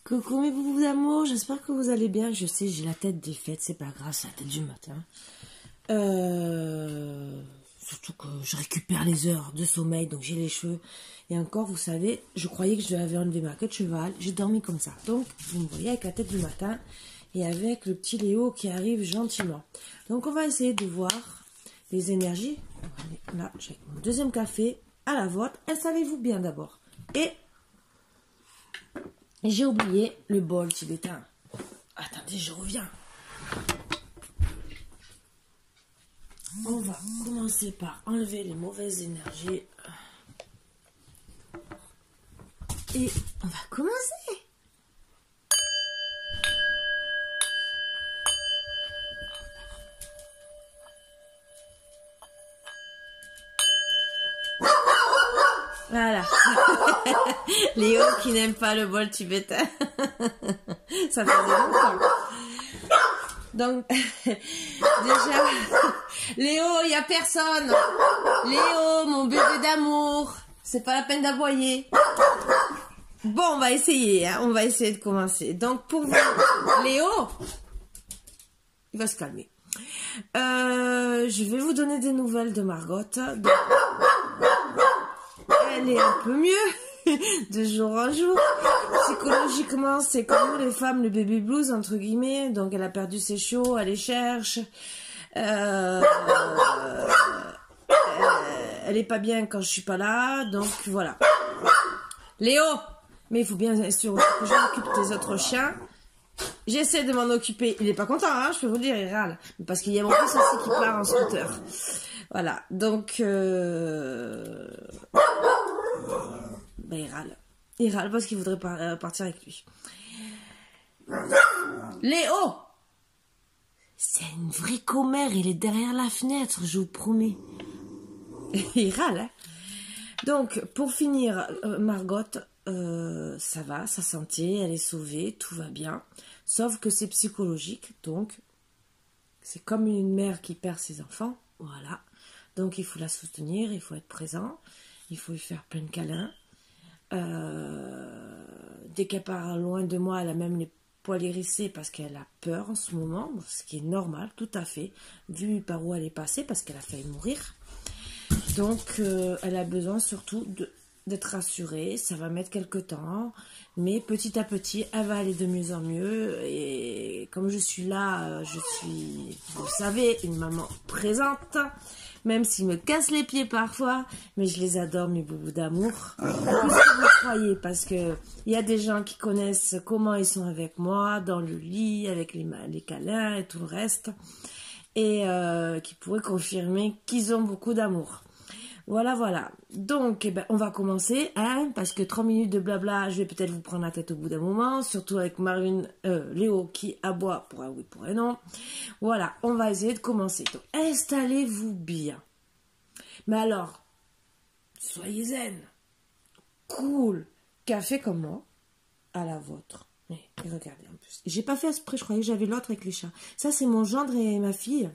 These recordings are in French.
Coucou mes boubous d'amour, j'espère que vous allez bien. Je sais, j'ai la tête défaite, c'est pas grave, c'est la tête du matin. Surtout que je récupère les heures de sommeil, donc j'ai les cheveux. Et encore, vous savez, je croyais que je devais enlever ma queue de cheval. J'ai dormi comme ça. Donc, vous me voyez avec la tête du matin et avec le petit Léo qui arrive gentiment. Donc, on va essayer de voir les énergies. Là, j'ai mon deuxième café à la vôtre. Installez-vous bien d'abord. Et j'ai oublié le bol tibétain. Attendez, je reviens. On va commencer par enlever les mauvaises énergies. Et on va commencer. Voilà. Léo qui n'aime pas le bol tibétain. Ça fait longtemps. Donc, déjà, Léo, il n'y a personne. Léo, mon bébé d'amour. C'est pas la peine d'aboyer. Bon, on va essayer, hein. On va essayer de commencer. Donc, pour vous, Léo, il va se calmer. Je vais vous donner des nouvelles de Margot. Donc, elle est un peu mieux de jour en jour. Psychologiquement, c'est comme nous les femmes, le baby blues entre guillemets. Donc elle a perdu ses cheveux, elle les cherche. Elle est pas bien quand je suis pas là. Donc voilà. Léo, mais il faut bien sûr que je m'occupe des autres chiens. J'essaie de m'en occuper. Il est pas content, hein, je peux vous le dire, il râle. Parce qu'il y a mon fils aussi qui part en scooter. Voilà, donc ben, il râle. Il râle parce qu'il voudrait partir avec lui. Léo, c'est une vraie commère, il est derrière la fenêtre, je vous promets. Il râle, hein. Donc, pour finir, Margot, ça va, sa santé, elle est sauvée, tout va bien. Sauf que c'est psychologique, donc c'est comme une mère qui perd ses enfants, voilà. Donc il faut la soutenir, il faut être présent, il faut lui faire plein de câlins. Dès qu'elle part loin de moi, elle a même les poils hérissés parce qu'elle a peur en ce moment, ce qui est normal, tout à fait, vu par où elle est passée, parce qu'elle a failli mourir. Donc elle a besoin surtout d'être rassurée, ça va mettre quelques temps, mais petit à petit, elle va aller de mieux en mieux, et comme je suis là, je suis, vous le savez, une maman présente, même s'ils me cassent les pieds parfois, mais je les adore, mes boubous d'amour, plus que vous croyez, parce que il y a des gens qui connaissent comment ils sont avec moi, dans le lit, avec les câlins et tout le reste, et qui pourraient confirmer qu'ils ont beaucoup d'amour. Voilà, voilà. Donc, eh ben, on va commencer, hein, parce que 3 minutes de blabla, je vais peut-être vous prendre la tête au bout d'un moment, surtout avec Léo qui aboie pour un oui, pour un non. Voilà, on va essayer de commencer. Donc, installez-vous bien. Mais alors, soyez zen, cool, café comme moi, à la vôtre. Et regardez en plus. J'ai pas fait exprès, je croyais que j'avais l'autre avec les chats. Ça, c'est mon gendre et ma fille.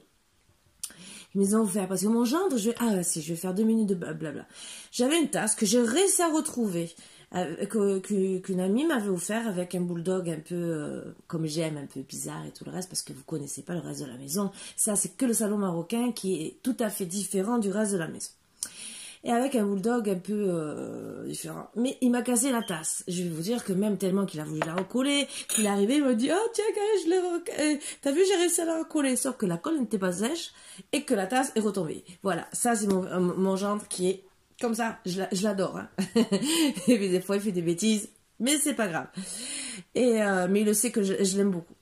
Ils me ont offert, parce que mon gendre, je vais faire 2 minutes de blabla. J'avais une tasse que j'ai réussi à retrouver, qu'une amie m'avait offert avec un bulldog un peu, comme j'aime, un peu bizarre et tout le reste, parce que vous connaissez pas le reste de la maison. Ça, c'est que le salon marocain qui est tout à fait différent du reste de la maison. Et avec un bulldog un peu différent. Mais il m'a cassé la tasse. Je vais vous dire que même tellement qu'il a voulu la recoller, qu'il est arrivé, il m'a dit « Oh tiens, je l'ai t'as vu, j'ai réussi à la recoller. » Sauf que la colle n'était pas sèche et que la tasse est retombée. Voilà, ça c'est mon gendre qui est comme ça. Je l'adore. Hein. Et puis des fois, il fait des bêtises, mais c'est pas grave. Et mais il le sait que je l'aime beaucoup.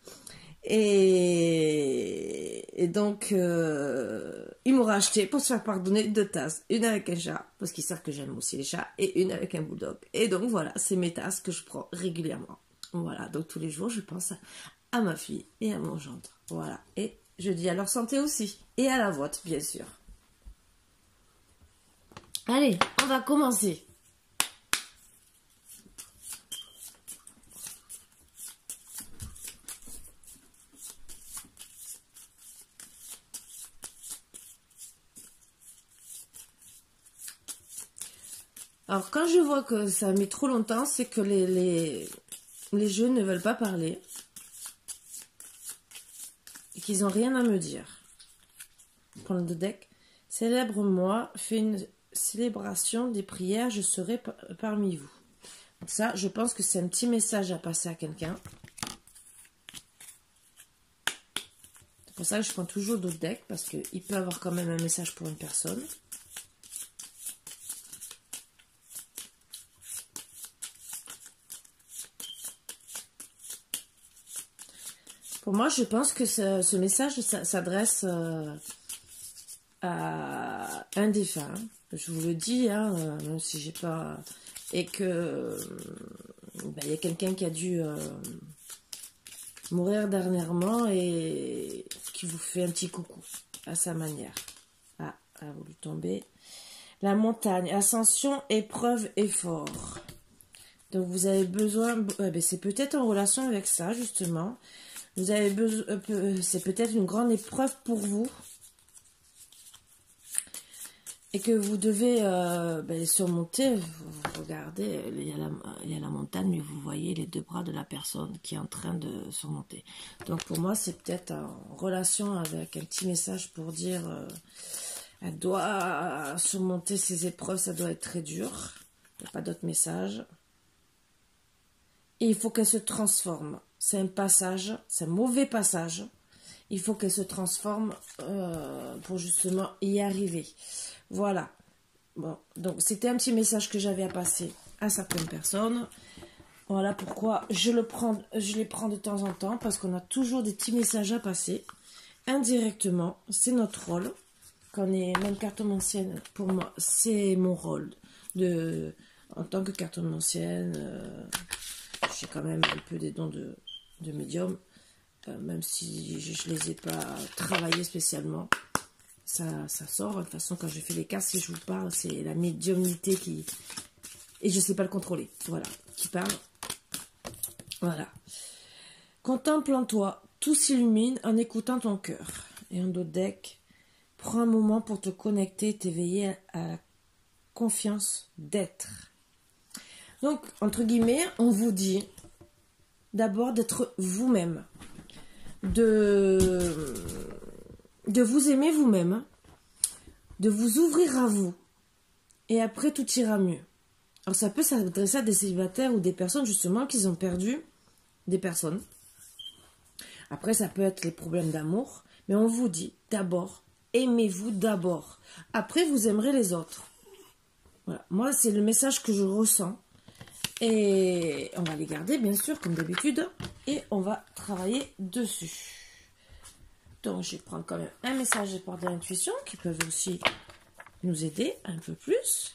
Et donc, ils m'ont racheté pour se faire pardonner 2 tasses. Une avec un chat, parce qu'ils savent que j'aime aussi les chats, et une avec un bulldog. Et donc voilà, c'est mes tasses que je prends régulièrement. Voilà, donc tous les jours, je pense à ma fille et à mon gendre. Voilà, et je dis à leur santé aussi, et à la vôtre, bien sûr. Allez, on va commencer. Alors, quand je vois que ça met trop longtemps, c'est que les les jeux ne veulent pas parler et qu'ils n'ont rien à me dire. Pour le deck, célèbre-moi, fais une célébration des prières, je serai parmi vous. Donc ça, je pense que c'est un petit message à passer à quelqu'un. C'est pour ça que je prends toujours d'autres decks, parce qu'il peut avoir quand même un message pour une personne. Pour moi, je pense que ce message s'adresse à un défunt. Je vous le dis, hein, même si j'ai pas... Et que il y a quelqu'un qui a dû mourir dernièrement et qui vous fait un petit coucou à sa manière. Ah, elle a voulu tomber. La montagne, ascension, épreuve, effort. Donc vous avez besoin... c'est peut-être en relation avec ça, justement. Vous avez besoin... c'est peut-être une grande épreuve pour vous. Et que vous devez surmonter. Vous regardez, il y a la montagne, mais vous voyez les deux bras de la personne qui est en train de surmonter. Donc pour moi, c'est peut-être en relation avec un petit message pour dire elle doit surmonter ses épreuves, ça doit être très dur. Il n'y a pas d'autre message. Et il faut qu'elle se transforme. C'est un passage, c'est un mauvais passage. Il faut qu'elle se transforme pour justement y arriver. Voilà. Bon, donc c'était un petit message que j'avais à passer à certaines personnes. Voilà pourquoi je les prends de temps en temps, parce qu'on a toujours des petits messages à passer indirectement. C'est notre rôle. Quand on est même cartomancienne, pour moi, c'est mon rôle en tant que cartomancienne. J'ai quand même un peu des dons de médium, même si je ne les ai pas travaillés spécialement. Ça sort. De toute façon, quand je fais les cartes, si je vous parle, c'est la médiumnité qui... Et je ne sais pas le contrôler. Voilà. Qui parle. Voilà. Contemple en toi. Tout s'illumine en écoutant ton cœur. Et en d'autres decks, prends un moment pour te connecter, t'éveiller à la confiance d'être. Donc, entre guillemets, on vous dit d'abord d'être vous-même. De vous aimer vous-même, de vous ouvrir à vous, et après tout ira mieux. Alors ça peut s'adresser à des célibataires ou des personnes justement qui ont perdu des personnes. Après ça peut être les problèmes d'amour, mais on vous dit d'abord, aimez-vous d'abord. Après vous aimerez les autres. Voilà. Moi c'est le message que je ressens. Et on va les garder bien sûr comme d'habitude, et on va travailler dessus. Donc, je vais prendre quand même un message des portes de l'intuition qui peuvent aussi nous aider un peu plus.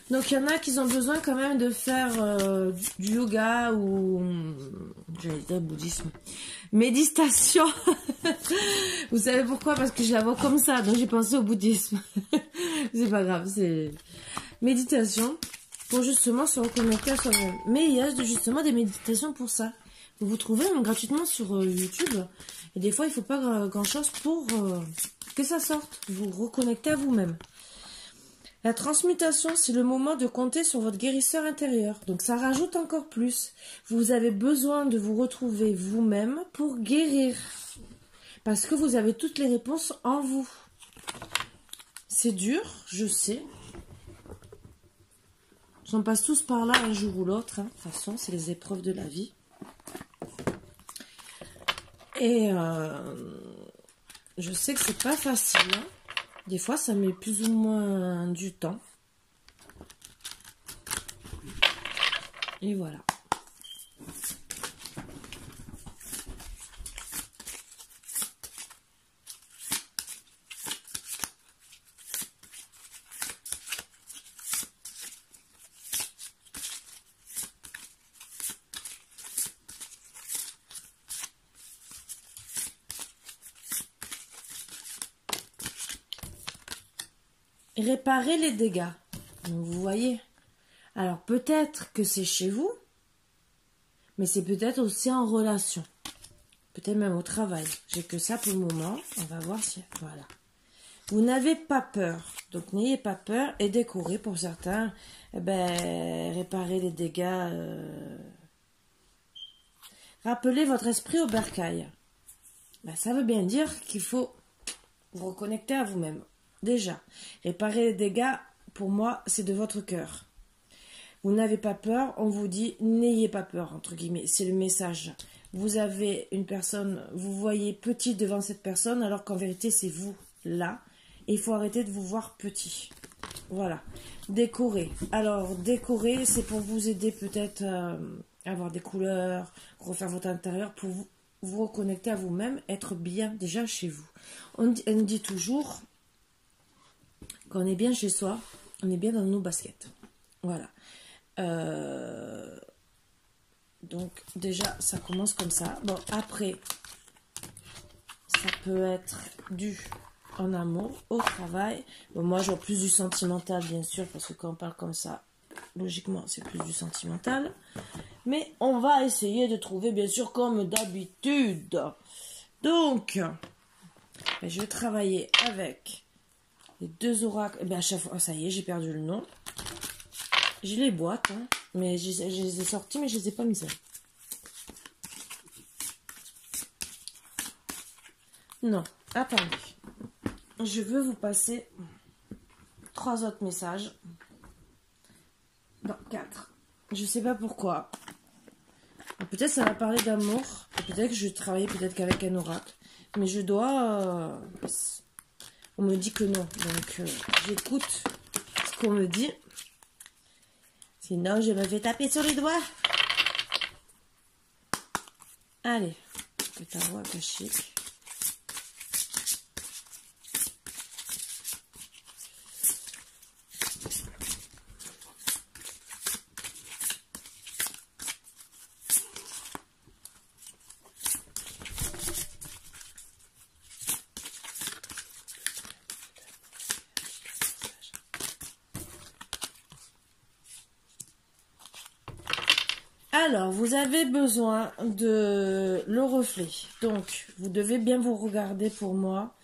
Donc, il y en a qui ont besoin quand même de faire du yoga ou, j'allais dire bouddhisme, méditation. Vous savez pourquoi? Parce que je la vois comme ça, donc j'ai pensé au bouddhisme. C'est pas grave, c'est méditation. Pour justement se reconnecter à soi-même. Mais il y a justement des méditations pour ça. Vous trouvez même gratuitement sur YouTube. Et des fois, il ne faut pas grand-chose pour que ça sorte. Vous reconnectez à vous-même. La transmutation, c'est le moment de compter sur votre guérisseur intérieur. Donc ça rajoute encore plus. Vous avez besoin de vous retrouver vous-même pour guérir. Parce que vous avez toutes les réponses en vous. C'est dur, je sais. On passe tous par là un jour ou l'autre. Hein. De toute façon, c'est les épreuves de la vie. Et je sais que c'est pas facile. Hein. Des fois, ça met plus ou moins du temps. Et voilà. Réparer les dégâts. Donc, vous voyez. Alors peut-être que c'est chez vous, mais c'est peut-être aussi en relation. Peut-être même au travail. J'ai que ça pour le moment. On va voir si... Voilà. Vous n'avez pas peur. Donc, n'ayez pas peur et décorez pour certains. Eh ben, réparer les dégâts. Rappelez votre esprit au bercail. Ben, ça veut bien dire qu'il faut vous reconnecter à vous-même. Déjà, réparer les dégâts, pour moi, c'est de votre cœur. Vous n'avez pas peur, on vous dit, n'ayez pas peur, entre guillemets, c'est le message. Vous avez une personne, vous voyez petit devant cette personne, alors qu'en vérité, c'est vous, là. Et il faut arrêter de vous voir petit. Voilà. Décorer. Alors, décorer, c'est pour vous aider peut-être à avoir des couleurs, refaire votre intérieur, pour vous reconnecter à vous-même, être bien déjà chez vous. On dit toujours, quand on est bien chez soi, on est bien dans nos baskets. Voilà. Donc déjà ça commence comme ça. Bon, après ça peut être dû en amour, au travail. Bon, moi j'ai plus du sentimental bien sûr, parce que quand on parle comme ça, logiquement c'est plus du sentimental, mais on va essayer de trouver bien sûr comme d'habitude. Donc je vais travailler avec les deux oracles. Et bien à chaque fois, ça y est, j'ai perdu le nom. J'ai les boîtes, hein, mais je les ai sorties, mais je les ai pas mises. Non, attendez. Je veux vous passer 3 autres messages. Non, 4. Je sais pas pourquoi. Peut-être ça va parler d'amour. Peut-être que je vais travailler peut-être qu'avec un oracle. Mais je dois... on me dit que non. Donc j'écoute ce qu'on me dit. Sinon, je me fais taper sur les doigts. Allez, que ta voix cachée. Alors, vous avez besoin de le reflet. Donc, vous devez bien vous regarder pour moi.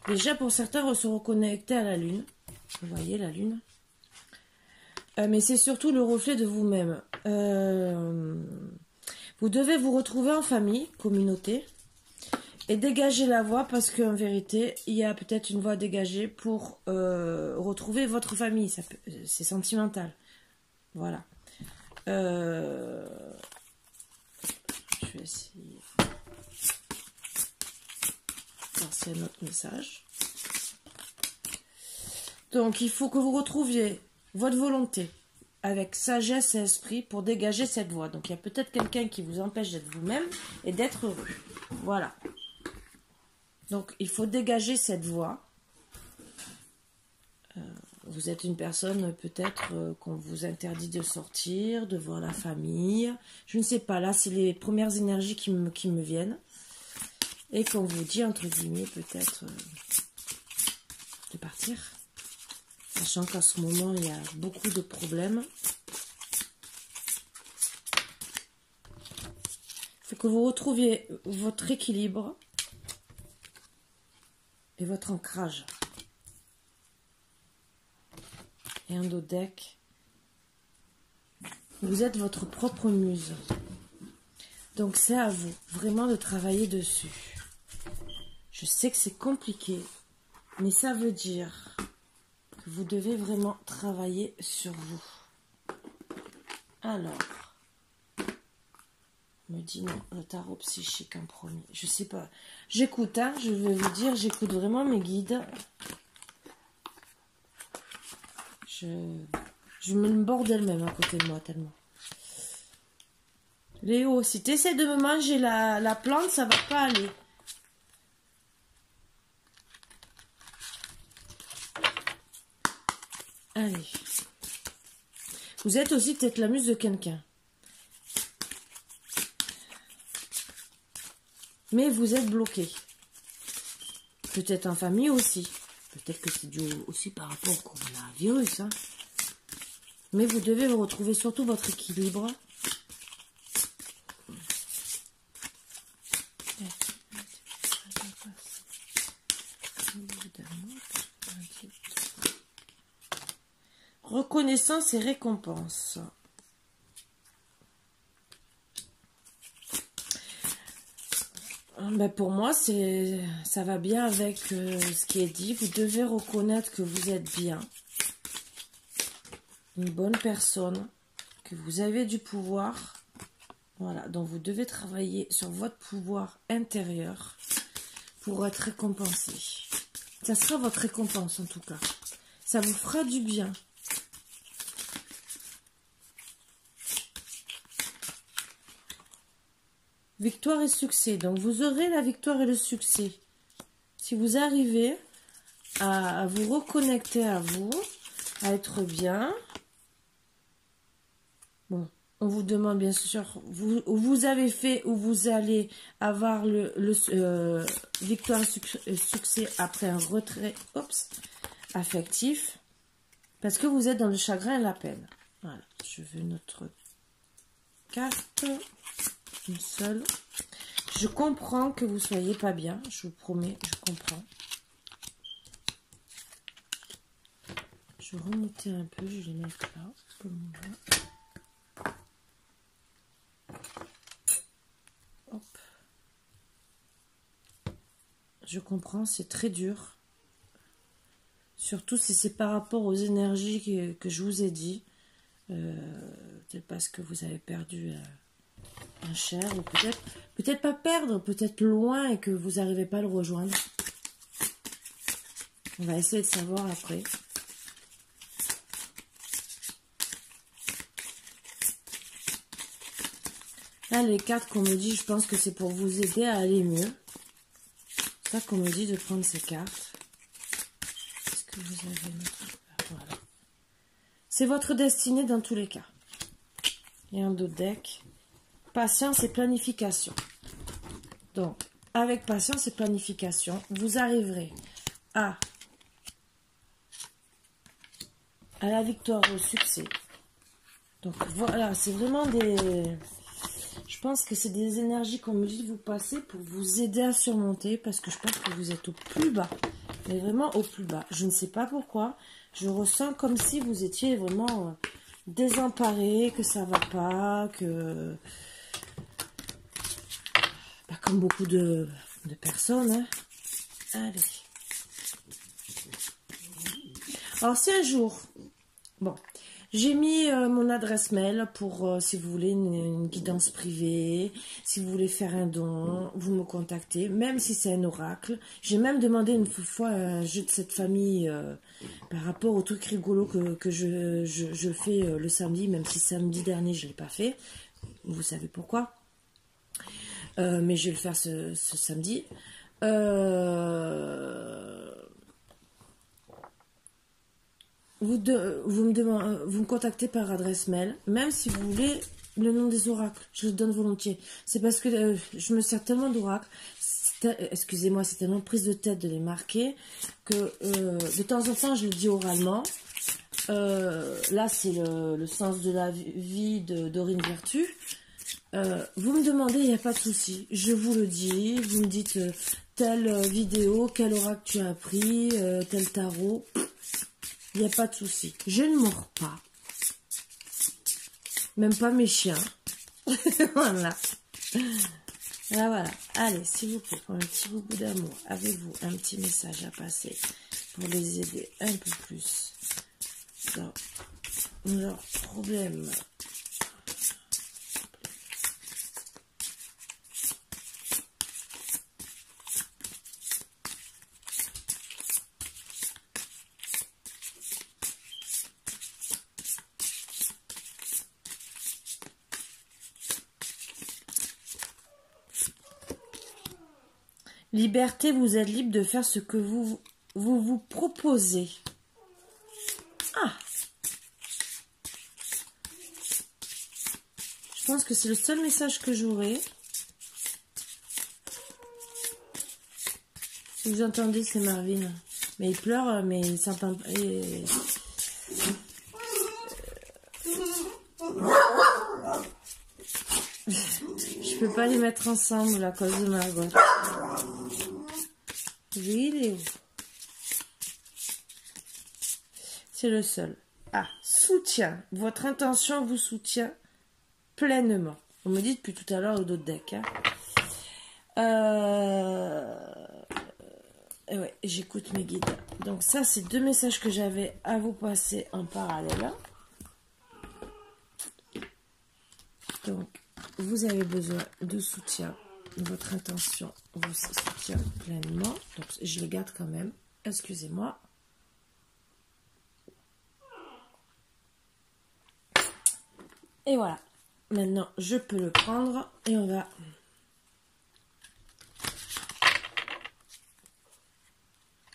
Déjà, pour certains, se reconnecter à la lune. Vous voyez la lune. Mais c'est surtout le reflet de vous-même. Vous devez vous retrouver en famille, communauté. Et dégager la voix parce qu'en vérité, il y a peut-être une voix dégagée pour retrouver votre famille. C'est sentimental. Voilà. Je vais essayer. C'est un autre message. Donc, il faut que vous retrouviez votre volonté avec sagesse et esprit pour dégager cette voix. Donc, il y a peut-être quelqu'un qui vous empêche d'être vous-même et d'être heureux. Voilà. Donc, il faut dégager cette voix. Vous êtes une personne peut-être qu'on vous interdit de sortir, de voir la famille. Je ne sais pas, là c'est les premières énergies qui me viennent. Et qu'on vous dit entre guillemets peut-être de partir. Sachant qu'à ce moment il y a beaucoup de problèmes. Il faut que vous retrouviez votre équilibre et votre ancrage. Et un dos deck. Vous êtes votre propre muse. Donc c'est à vous vraiment de travailler dessus. Je sais que c'est compliqué, mais ça veut dire que vous devez vraiment travailler sur vous. Alors, me dit non, le tarot psychique en premier. Je sais pas. J'écoute, hein, je vais vous dire, j'écoute vraiment mes guides. Je mets le bordel même à côté de moi tellement. Léo, si tu essaies de me manger la plante, ça va pas aller. Allez. Vous êtes aussi peut-être la muse de quelqu'un. Mais vous êtes bloqué. Peut-être en famille aussi. Peut-être que c'est dû aussi par rapport au coronavirus. Hein. Mais vous devez vous retrouver surtout votre équilibre. reconnaissance et récompense. Ben pour moi, ça va bien avec ce qui est dit. Vous devez reconnaître que vous êtes bien, une bonne personne, que vous avez du pouvoir. Voilà, donc vous devez travailler sur votre pouvoir intérieur pour être récompensé. Ça sera votre récompense en tout cas. Ça vous fera du bien. Victoire et succès. Donc vous aurez la victoire et le succès. Si vous arrivez à vous reconnecter à vous, à être bien. Bon, on vous demande bien sûr, vous avez fait ou vous allez avoir le victoire et succès après un retrait affectif. Parce que vous êtes dans le chagrin et la peine. Voilà, je veux notre carte. Une seule. Je comprends que vous soyez pas bien. Je vous promets, je comprends. Je vais remonter un peu. Je vais les mettre là. Pour le moment. Hop. Je comprends, c'est très dur. Surtout si c'est par rapport aux énergies que je vous ai dit. Peut-être parce que vous avez perdu un cher, ou peut-être pas perdre, peut-être loin et que vous n'arrivez pas à le rejoindre. On va essayer de savoir après. Là, les cartes qu'on me dit, je pense que c'est pour vous aider à aller mieux. C'est ça qu'on me dit de prendre ces cartes. Est-ce que vous avez notre... Voilà. C'est votre destinée dans tous les cas. Et un autre deck. Patience et planification. Donc, avec patience et planification, vous arriverez à la victoire, au succès. Donc, voilà, c'est vraiment des... Je pense que c'est des énergies qu'on me dit de vous passer pour vous aider à surmonter, parce que je pense que vous êtes au plus bas. Mais vraiment au plus bas. Je ne sais pas pourquoi. Je ressens comme si vous étiez vraiment désemparé, que ça va pas, que... Bah, comme beaucoup de personnes. Hein. Allez. Alors, si un jour... Bon, j'ai mis mon adresse mail pour, si vous voulez, une guidance privée, si vous voulez faire un don, vous me contactez, même si c'est un oracle. J'ai même demandé une fois un jeu de cette famille par rapport au truc rigolo que je fais le samedi, même si samedi dernier, je ne l'ai pas fait. Vous savez pourquoi. Mais je vais le faire ce samedi. Vous me contactez par adresse mail, même si vous voulez le nom des oracles, je le donne volontiers. C'est parce que je me sers tellement d'oracles, excusez-moi, c'est tellement prise de tête de les marquer, que de temps en temps je le dis oralement. Là c'est le sens de la vie de Dorine Vertu. Vous me demandez, il n'y a pas de souci, je vous le dis, vous me dites telle vidéo, quel oracle tu as appris, tel tarot. Il n'y a pas de souci. Je ne mords pas. Même pas mes chiens. Voilà. Là, voilà. Allez, s'il vous plaît, pour un petit bout d'amour, avez-vous un petit message à passer pour les aider un peu plus dans leurs problèmes? Liberté, vous êtes libre de faire ce que vous proposez. Ah! Je pense que c'est le seul message que j'aurai. Si vous entendez, c'est Marvin. Mais il pleure, mais il s'entend pas. Je peux pas les mettre ensemble à cause de Margot. Oui, il est où? C'est le seul. Ah, soutien. Votre intention vous soutient pleinement. On me dit depuis tout à l'heure au d'autres decks. Hein. Ouais, j'écoute mes guides. Donc ça, c'est 2 messages que j'avais à vous passer en parallèle. Donc, vous avez besoin de soutien. Votre intention vous soutient pleinement. Donc, je le garde quand même. Excusez-moi. Et voilà. Maintenant, je peux le prendre et on va...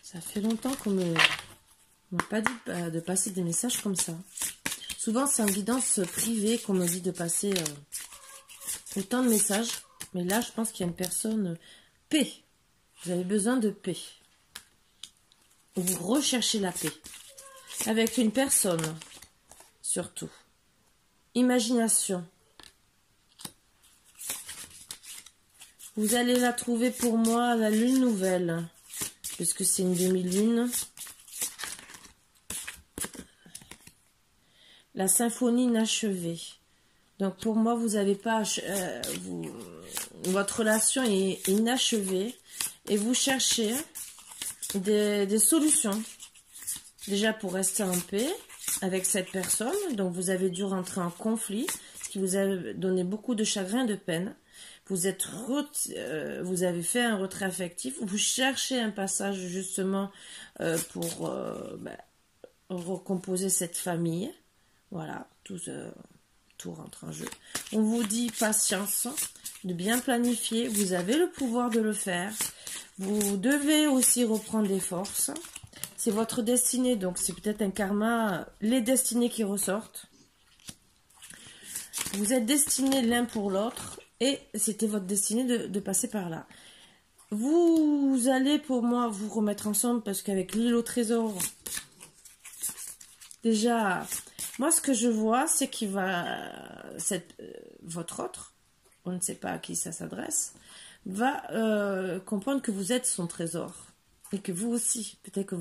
Ça fait longtemps qu'on m'a pas dit de passer des messages comme ça. Souvent, c'est en guidance privée qu'on me dit de passer autant de messages. Mais là, je pense qu'il y a une personne paix. Vous avez besoin de paix. Vous recherchez la paix. Avec une personne, surtout. Imagination. Vous allez la trouver pour moi à la lune nouvelle. Puisque c'est une demi-lune. La symphonie inachevée. Donc pour moi, vous n'avez pas... votre relation est inachevée. Et vous cherchez des solutions. Déjà pour rester en paix avec cette personne. Donc vous avez dû rentrer en conflit. Ce qui vous a donné beaucoup de chagrin, de peine. Vous avez fait un retrait affectif. Vous cherchez un passage justement pour recomposer cette famille. Voilà, tout rentre en jeu. On vous dit patience, de bien planifier. Vous avez le pouvoir de le faire. Vous devez aussi reprendre des forces. C'est votre destinée, donc c'est peut-être un karma, les destinées qui ressortent. Vous êtes destinés l'un pour l'autre. Et c'était votre destinée de passer par là. Vous allez, pour moi, vous remettre ensemble parce qu'avec l'île au trésor, déjà, moi, ce que je vois, c'est qu'il va, votre autre, on ne sait pas à qui ça s'adresse, va comprendre que vous êtes son trésor. Et que vous aussi, peut-être que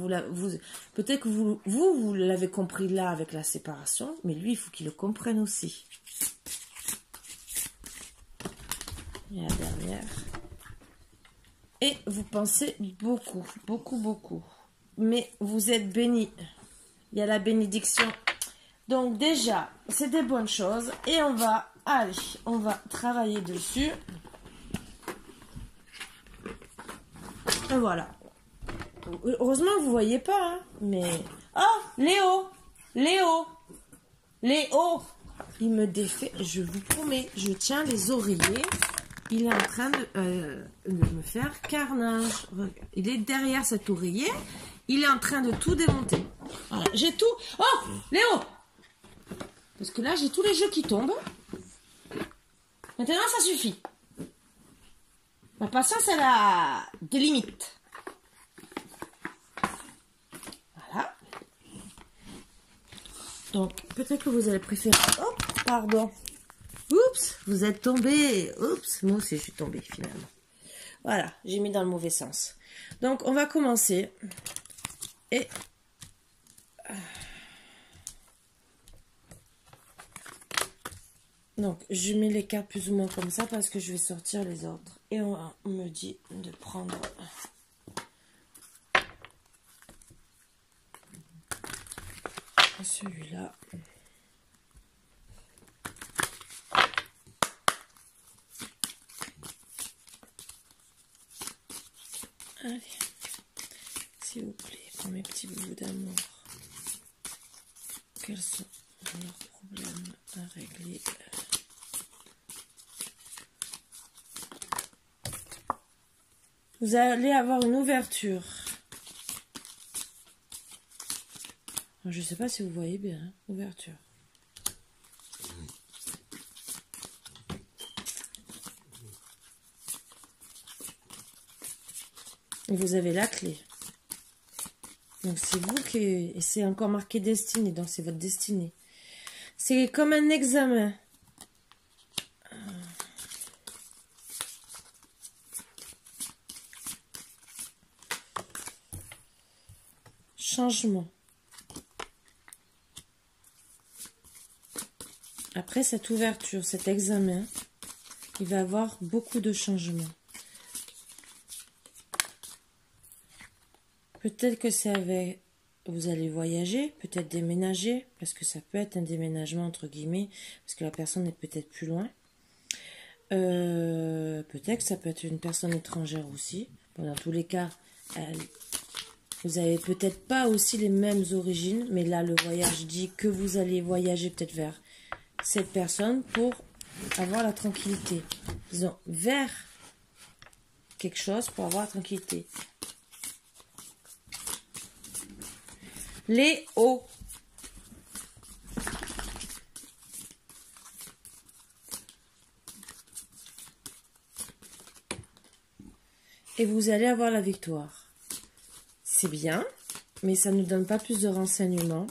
vous l'avez compris là avec la séparation, mais lui, il faut qu'il le comprenne aussi. Et la dernière. Et vous pensez beaucoup, beaucoup, beaucoup. Mais vous êtes béni. Il y a la bénédiction. Donc déjà, c'est des bonnes choses. Et on va travailler dessus. Et voilà. Heureusement, vous ne voyez pas. Hein, mais... Oh, Léo. Il me défait. Je vous promets, je tiens les oreillers. Il est en train de me faire carnage. Il est derrière cet oreiller. Il est en train de tout démonter. Voilà, j'ai tout. Oh, Léo! Parce que là, j'ai tous les jeux qui tombent. Maintenant, ça suffit. Ma patience, elle a des limites. Voilà. Donc, peut-être que vous allez préférer... Oh, pardon. Oups, vous êtes tombé. Oups, moi aussi je suis tombée finalement. Voilà, j'ai mis dans le mauvais sens. Donc on va commencer. Et donc je mets les cartes plus ou moins comme ça parce que je vais sortir les ordres. Et on me dit de prendre celui-là. Allez, s'il vous plaît, pour mes petits bouts d'amour, quels sont leurs problèmes à régler? Vous allez avoir une ouverture. Je ne sais pas si vous voyez bien, hein, ouverture. Et vous avez la clé. Donc c'est vous qui... Et c'est encore marqué destinée, donc c'est votre destinée. C'est comme un examen. Changement. Après cette ouverture, cet examen, il va y avoir beaucoup de changements. Peut-être que c'est avec... Vous allez voyager, peut-être déménager, parce que ça peut être un déménagement entre guillemets, parce que la personne est peut-être plus loin. Peut-être que ça peut être une personne étrangère aussi. Bon, dans tous les cas, vous avez peut-être pas aussi les mêmes origines, mais là le voyage dit que vous allez voyager peut-être vers cette personne pour avoir la tranquillité. Disons, vers quelque chose pour avoir la tranquillité. Les hauts. Et vous allez avoir la victoire. C'est bien, mais ça ne nous donne pas plus de renseignements.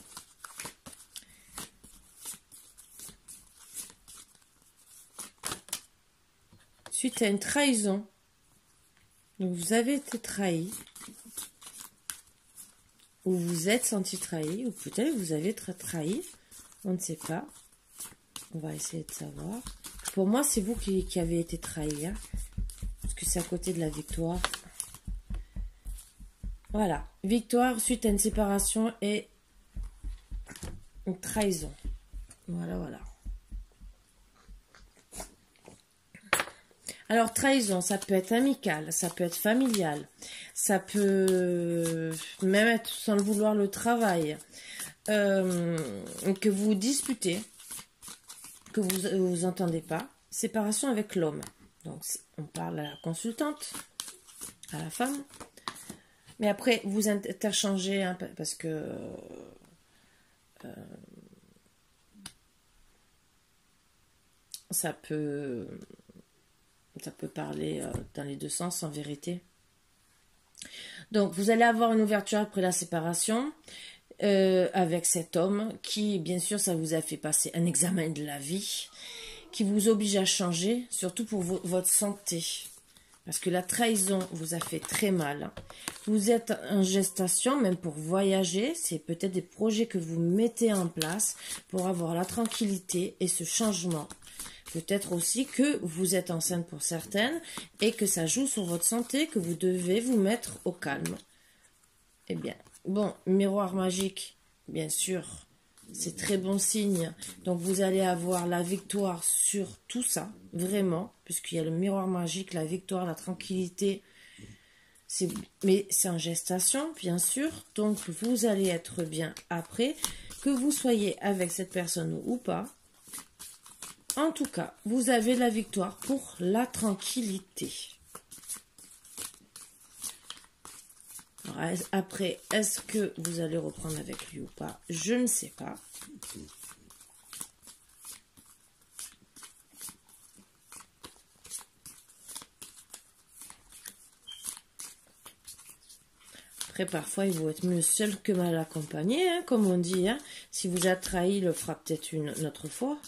Suite à une trahison. Donc vous avez été trahi. Ou vous êtes senti trahi. Ou peut-être vous avez trahi. On ne sait pas. On va essayer de savoir. Pour moi, c'est vous qui avez été trahi. Hein, parce que c'est à côté de la victoire. Voilà. Victoire suite à une séparation et une trahison. Voilà, voilà. Alors, trahison, ça peut être amical, ça peut être familial, ça peut même être sans le vouloir le travail, que vous disputez, que vous entendez pas. Séparation avec l'homme. Donc, on parle à la consultante, à la femme. Mais après, vous interchangez, hein, parce que ça peut parler dans les deux sens, en vérité. Donc, vous allez avoir une ouverture après la séparation avec cet homme qui, bien sûr, ça vous a fait passer un examen de la vie, qui vous oblige à changer, surtout pour votre santé. Parce que la trahison vous a fait très mal. Vous êtes en gestation, même pour voyager. C'est peut-être des projets que vous mettez en place pour avoir la tranquillité et ce changement. Peut-être aussi que vous êtes enceinte pour certaines et que ça joue sur votre santé, que vous devez vous mettre au calme. Eh bien, bon, miroir magique, bien sûr, c'est très bon signe. Donc, vous allez avoir la victoire sur tout ça, vraiment, puisqu'il y a le miroir magique, la victoire, la tranquillité. Mais c'est en gestation, bien sûr. Donc, vous allez être bien après, que vous soyez avec cette personne ou pas. En tout cas, vous avez la victoire pour la tranquillité. Alors, après, est-ce que vous allez reprendre avec lui ou pas? Je ne sais pas. Après, parfois, il vaut être mieux seul que mal accompagné, hein, comme on dit. Hein. Si vous a trahi, il le fera peut-être une autre fois.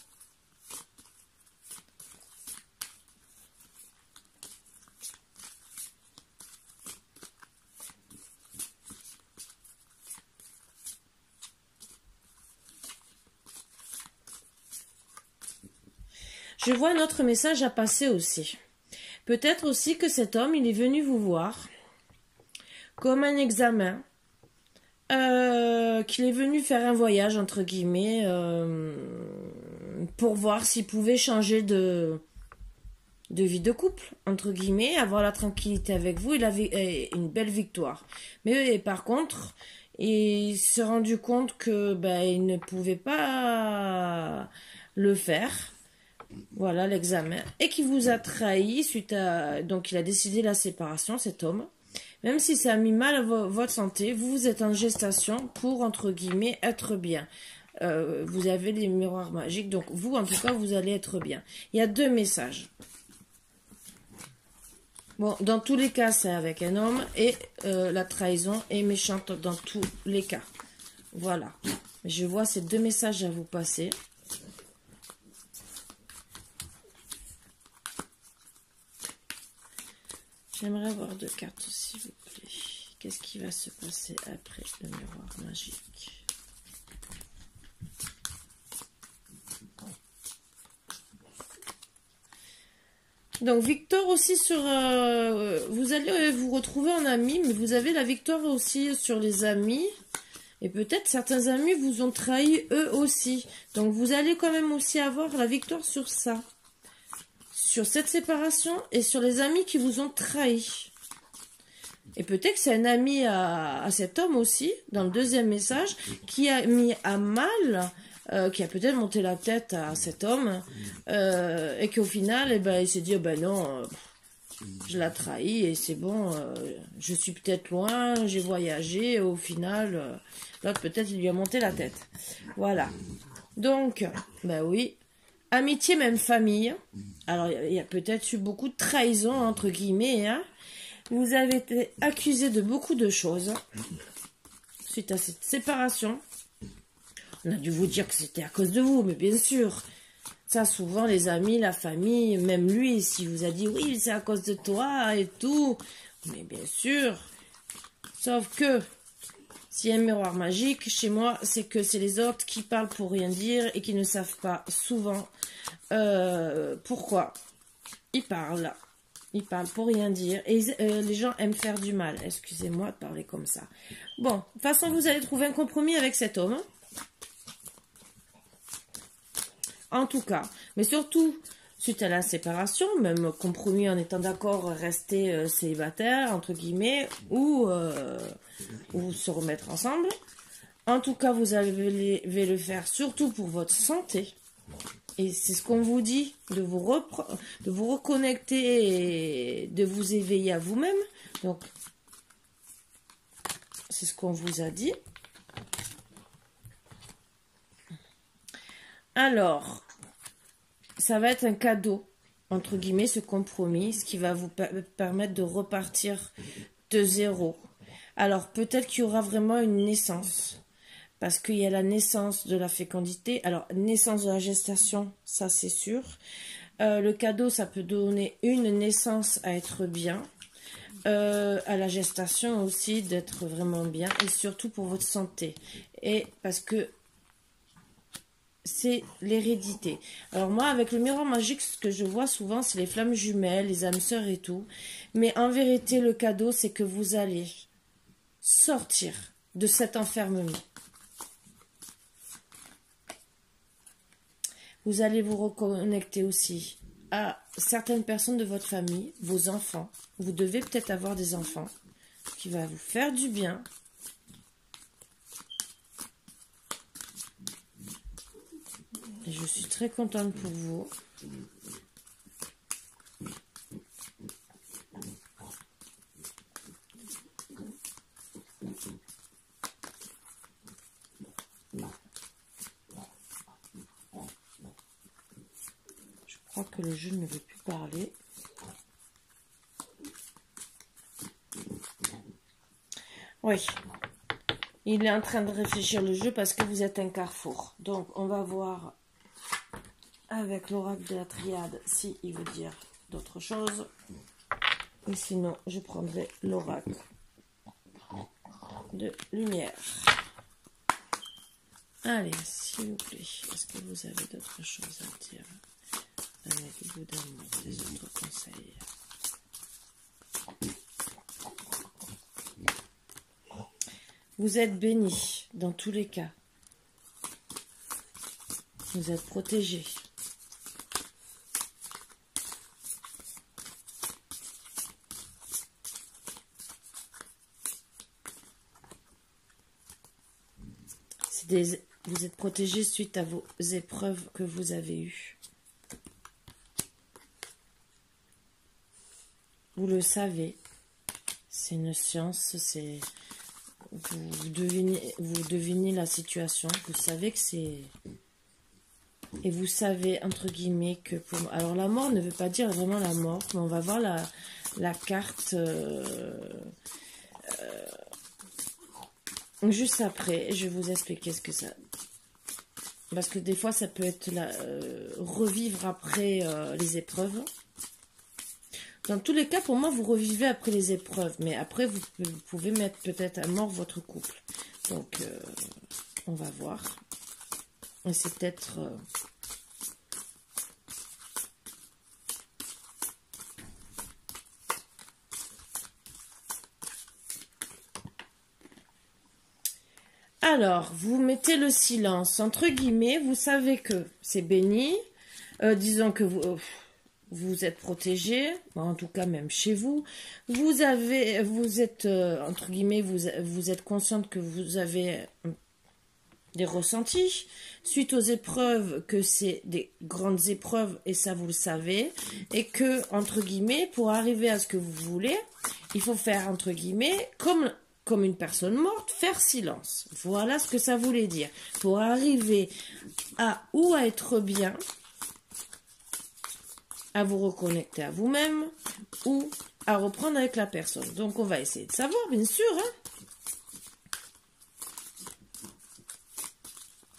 Je vois un autre message à passer aussi. Peut-être aussi que cet homme, il est venu vous voir comme un examen, qu'il est venu faire un voyage, entre guillemets, pour voir s'il pouvait changer de vie de couple, entre guillemets, avoir la tranquillité avec vous, il avait une belle victoire. Mais par contre, il s'est rendu compte que il ne pouvait pas le faire. Voilà l'examen. Et qui vous a trahi suite à... Donc il a décidé la séparation, cet homme. Même si ça a mis mal à votre santé, vous êtes en gestation pour, entre guillemets, être bien. Vous avez les miroirs magiques, donc vous, en tout cas, vous allez être bien. Il y a deux messages. Bon, dans tous les cas, c'est avec un homme et la trahison est méchante dans tous les cas. Voilà. Je vois ces deux messages à vous passer. J'aimerais avoir deux cartes, s'il vous plaît. Qu'est-ce qui va se passer après le miroir magique? Donc, victoire aussi sur... vous allez vous retrouver en amis, mais vous avez la victoire aussi sur les amis. Et peut-être certains amis vous ont trahi eux aussi. Donc, vous allez quand même aussi avoir la victoire sur ça. Sur cette séparation et sur les amis qui vous ont trahi. Et peut-être que c'est un ami à cet homme aussi, dans le deuxième message, qui a mis à mal, qui a peut-être monté la tête à cet homme, et qu'au final, eh ben, il s'est dit, oh ben non, je l'ai trahi, et c'est bon, je suis peut-être loin, j'ai voyagé, et au final, l'autre peut-être il lui a monté la tête. Voilà. Donc, ben oui, amitié, même famille. Alors, il y a peut-être eu beaucoup de trahison, entre guillemets, hein. Vous avez été accusé de beaucoup de choses suite à cette séparation. On a dû vous dire que c'était à cause de vous, mais bien sûr. Ça, souvent, les amis, la famille, même lui, s'il vous a dit, oui, c'est à cause de toi et tout. Mais bien sûr. Sauf que, s'il y a un miroir magique, chez moi, c'est que c'est les autres qui parlent pour rien dire et qui ne savent pas souvent pourquoi ils parlent. Ils parlent pour rien dire. Et les gens aiment faire du mal. Excusez-moi de parler comme ça. Bon, de toute façon, vous allez trouver un compromis avec cet homme. En tout cas. Mais surtout, suite à la séparation, même compromis en étant d'accord, rester célibataire, entre guillemets, ou se remettre ensemble. En tout cas, vous allez le faire surtout pour votre santé. Et c'est ce qu'on vous dit, de vous reconnecter et de vous éveiller à vous-même. Donc, c'est ce qu'on vous a dit. Alors, ça va être un cadeau, entre guillemets, ce compromis, ce qui va vous permettre de repartir de zéro. Alors, peut-être qu'il y aura vraiment une naissance. Parce qu'il y a la naissance de la fécondité. Alors, naissance de la gestation, ça c'est sûr. Le cadeau, ça peut donner une naissance à être bien. À la gestation aussi, d'être vraiment bien. Et surtout pour votre santé. Et parce que c'est l'hérédité. Alors moi, avec le miroir magique, ce que je vois souvent, c'est les flammes jumelles, les âmes sœurs et tout. Mais en vérité, le cadeau, c'est que vous allez sortir de cet enfermement. Vous allez vous reconnecter aussi à certaines personnes de votre famille, vos enfants. Vous devez peut-être avoir des enfants qui vont vous faire du bien. Et je suis très contente pour vous. Je crois que le jeu ne veut plus parler. Oui. Il est en train de réfléchir le jeu parce que vous êtes un carrefour. Donc, on va voir avec l'oracle de la triade si il veut dire d'autres choses. Et sinon, je prendrai l'oracle de lumière. Allez, s'il vous plaît, est-ce que vous avez d'autres choses à dire avec vous d'amour, des autres conseils? Vous êtes bénis dans tous les cas. Vous êtes protégés. Vous êtes protégés suite à vos épreuves que vous avez eues. Vous le savez. C'est une science, c'est... Vous devinez la situation. Vous savez que c'est... Et vous savez, entre guillemets, que... Alors, la mort ne veut pas dire vraiment la mort, mais on va voir la carte... juste après, je vais vous expliquer ce que ça... Parce que des fois, ça peut être revivre après les épreuves. Dans tous les cas, pour moi, vous revivez après les épreuves. Mais après, vous pouvez mettre peut-être à mort votre couple. Donc, on va voir. Et c'est peut-être... Alors, vous mettez le silence, entre guillemets, vous savez que c'est béni, disons que vous êtes protégé, en tout cas même chez vous, vous êtes, entre guillemets, vous êtes consciente que vous avez des ressentis, suite aux épreuves, que c'est des grandes épreuves, et ça vous le savez, et que, entre guillemets, pour arriver à ce que vous voulez, il faut faire, entre guillemets, comme une personne morte, faire silence. Voilà ce que ça voulait dire. Pour arriver à être bien, à vous reconnecter à vous-même, ou à reprendre avec la personne. Donc, on va essayer de savoir, bien sûr, hein.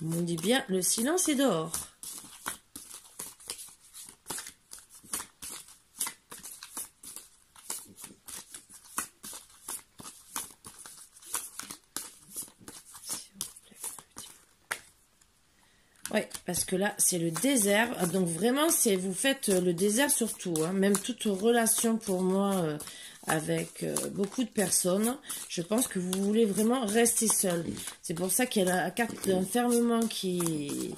On dit bien, le silence est dehors. Oui, parce que là, c'est le désert. Donc, vraiment, vous faites le désert surtout. Hein. Même toute relation pour moi avec beaucoup de personnes, je pense que vous voulez vraiment rester seul. C'est pour ça qu'il y a la carte d'enfermement qui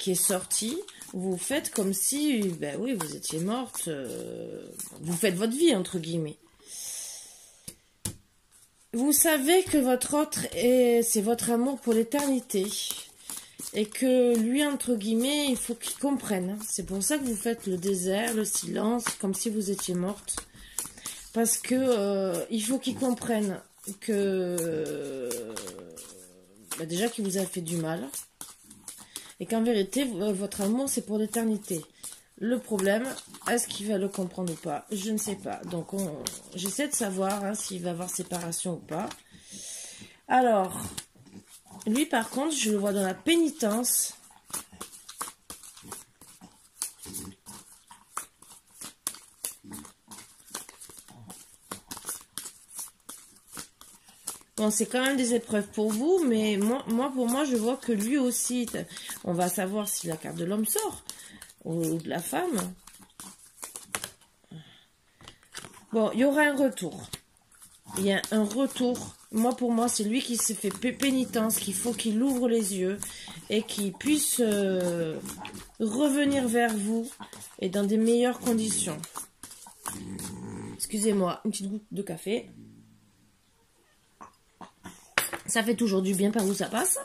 est sortie. Vous faites comme si, ben oui, vous étiez morte. Vous faites votre vie, entre guillemets. Vous savez que votre autre, c'est votre amour pour l'éternité. Et que lui, entre guillemets, il faut qu'il comprenne. C'est pour ça que vous faites le désert, le silence, comme si vous étiez morte. Parce que il faut qu'il comprenne que déjà qu'il vous a fait du mal. Et qu'en vérité, votre amour, c'est pour l'éternité. Le problème, est-ce qu'il va le comprendre ou pas? Je ne sais pas. Donc, j'essaie de savoir hein, s'il va y avoir séparation ou pas. Alors... Lui, par contre, je le vois dans la pénitence. Bon, c'est quand même des épreuves pour vous, mais pour moi, je vois que lui aussi, on va savoir si la carte de l'homme sort, ou de la femme. Bon, il y aura un retour. Il y a un retour. Moi, pour moi, c'est lui qui s'est fait pénitence, qu'il faut qu'il ouvre les yeux et qu'il puisse revenir vers vous et dans des meilleures conditions. Excusez-moi, une petite goutte de café. Ça fait toujours du bien par où ça passe.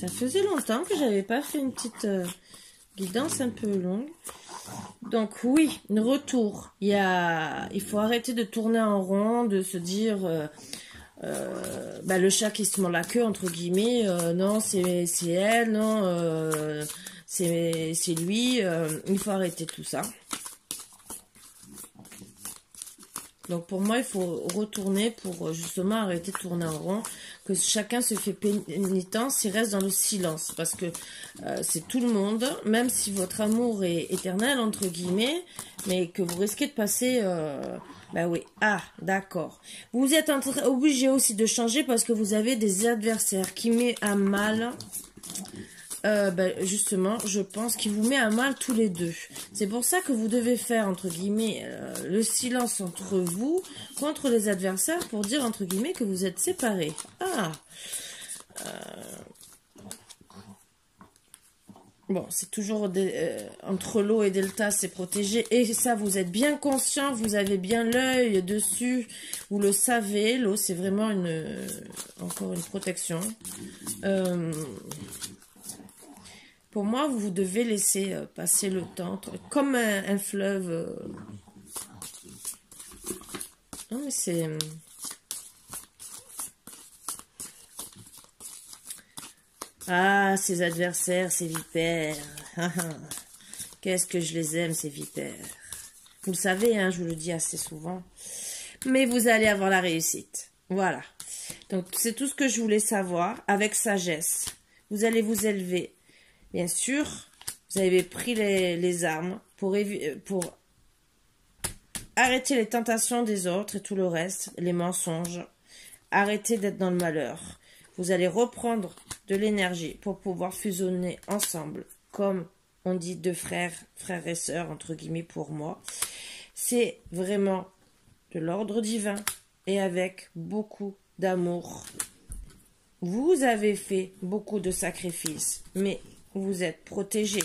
Ça faisait longtemps que j'avais pas fait une petite guidance un peu longue. Donc oui, retour. Il faut arrêter de tourner en rond, de se dire le chat qui se mord la queue entre guillemets. Non, c'est elle, non, c'est lui. Il faut arrêter tout ça. Donc pour moi, il faut retourner pour justement arrêter de tourner en rond, que chacun se fait pénitence, il reste dans le silence, parce que c'est tout le monde, même si votre amour est éternel, entre guillemets, mais que vous risquez de passer... ben oui, ah, d'accord. Vous êtes obligé aussi de changer parce que vous avez des adversaires qui mettent à mal... justement, je pense qu'il vous met à mal tous les deux. C'est pour ça que vous devez faire, entre guillemets, le silence entre vous contre les adversaires pour dire, entre guillemets, que vous êtes séparés. Ah Bon, c'est toujours entre l'eau et delta, c'est protégé. Et ça, vous êtes bien conscient, vous avez bien l'œil dessus. Vous le savez, l'eau, c'est vraiment encore une protection. Pour moi, vous devez laisser passer le temps, comme un fleuve. Non, mais c'est... Ah, ces adversaires, ces vipères. Qu'est-ce que je les aime, ces vipères. Vous le savez, hein, je vous le dis assez souvent. Mais vous allez avoir la réussite. Voilà. Donc, c'est tout ce que je voulais savoir, avec sagesse. Vous allez vous élever. Bien sûr, vous avez pris les armes pour arrêter les tentations des autres et tout le reste, les mensonges. Arrêtez d'être dans le malheur. Vous allez reprendre de l'énergie pour pouvoir fusionner ensemble comme on dit deux frères, frères et sœurs, entre guillemets, pour moi. C'est vraiment de l'ordre divin et avec beaucoup d'amour. Vous avez fait beaucoup de sacrifices, mais vous êtes protégés.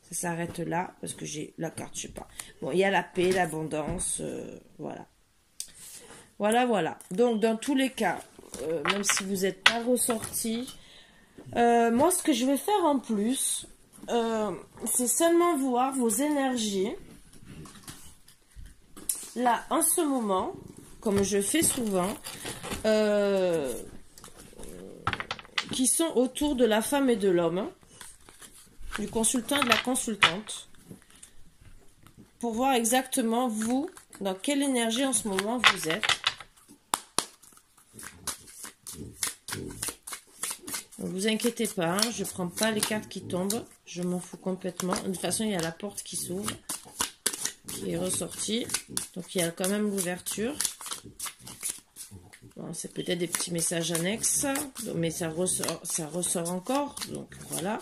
Ça s'arrête là, parce que j'ai la carte, je sais pas. Bon, il y a la paix, l'abondance, voilà. Voilà. Donc, dans tous les cas, même si vous n'êtes pas ressorti, moi, ce que je vais faire en plus, c'est seulement voir vos énergies. Là, en ce moment, comme je fais souvent, qui sont autour de la femme et de l'homme, du consultant et de la consultante, pour voir exactement vous, dans quelle énergie en ce moment vous êtes. Ne vous inquiétez pas, hein, je ne prends pas les cartes qui tombent, je m'en fous complètement. De toute façon, il y a la porte qui s'ouvre, qui est ressortie, donc il y a quand même l'ouverture. Bon, c'est peut-être des petits messages annexes, mais ça ressort encore, donc voilà.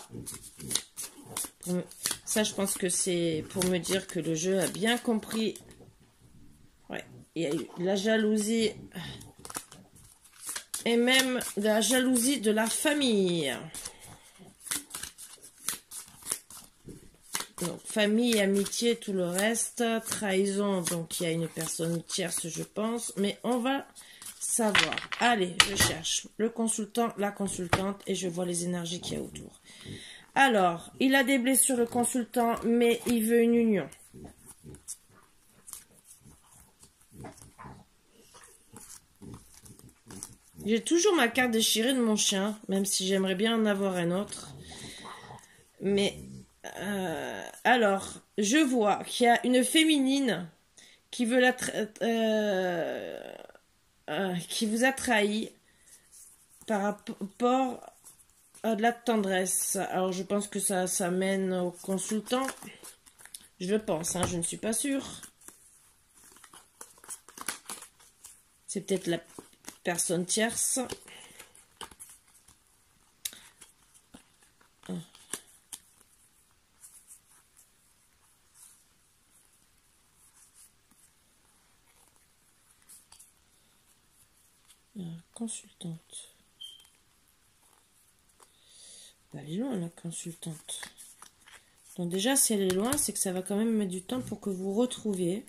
Ça, je pense que c'est pour me dire que le jeu a bien compris. Ouais, il y a eu la jalousie et même de la jalousie de la famille. Donc, famille, amitié, tout le reste. Trahison, donc il y a une personne tierce, je pense. Mais on va savoir. Allez, je cherche le consultant, la consultante et je vois les énergies qu'il y a autour. Alors, il a des blessures, le consultant, mais il veut une union. J'ai toujours ma carte déchirée de mon chien, même si j'aimerais bien en avoir un autre. Mais, alors, je vois qu'il y a une féminine qui veut qui vous a trahi par rapport à de la tendresse. Alors, je pense que ça mène au consultant. Je pense, hein, je ne suis pas sûre. C'est peut-être la personne tierce. Consultante. Elle est loin, la consultante. Donc déjà, si elle est loin, c'est que ça va quand même mettre du temps pour que vous retrouviez.